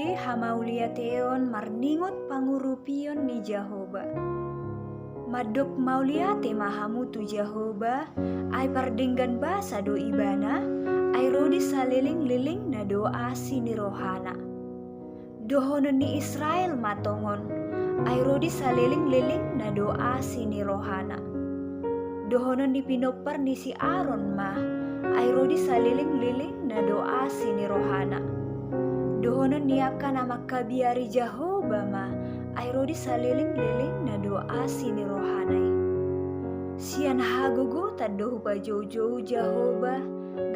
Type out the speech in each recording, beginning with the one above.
Ide hamaulia teon marningot pangurupion ni Jehoba. Madok maulia te mahamu tu Jehoba, ay pardenggan basa do ibana, ay rodi saliling-liling na doa sini rohana. Dohonon ni Israel matongon, ay rodi saliling-liling na doa sini rohana. Dohonon ni pinopar ni si Aaron ma, ay rodi saliling-liling na doa sini rohana. Dohonon ni akan nama kabiari Jehoba ma, ay rodi saliling-liling na doa sini rohanay. Sian hagogo tadoh pa jojo Jehoba,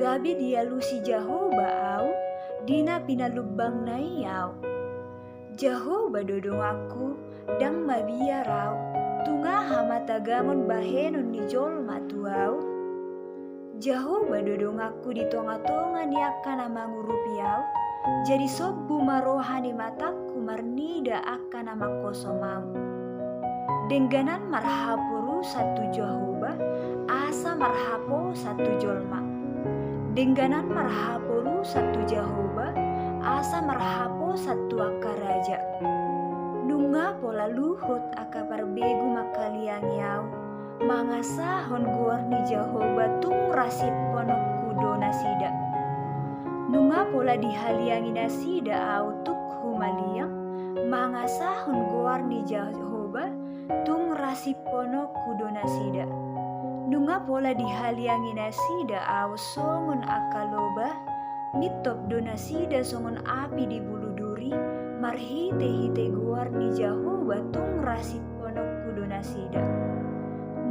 gabi dia lusi Jehoba au, dina pinalubang na iyaw. Jehoba dodong aku, dang mabiaraw, tunga hamatagamon bahenon ni jol matuaw. Jehoba dodong aku di tonga-tonga ni akan nama ngurupiaw, jadi sobu marohani mataku marnida akan nama kosomau. Dengganan marhapuru satu Jehoba, asa marhapo satu jolma. Dengganan marhapuru satu Jehoba, asa marhapo satu akaraja. Nunga pola luhut aka parbegu makaliang yau, mangasahon guarni Jehoba tung rasip ponok kudo nasida. Nunga pola dihaliangi nasida autuk humaliang, mangasahon guarni Jehoba tung rasip ponok kudo nasida. Nunga pola dihaliangi nasida au songon akaloba, mitop do nasida songon api di bulu duri, marhite-hite guarni Jehoba tung rasip ponok kudo nasida.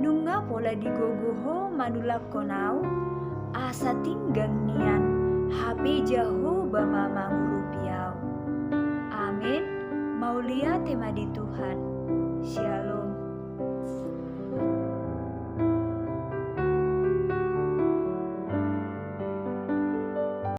Nunga pola digogoho manulak konau, asa tinggang nian, hape Jehoba mamang rupiau. Amin. Maulia tema di Tuhan. Shalom.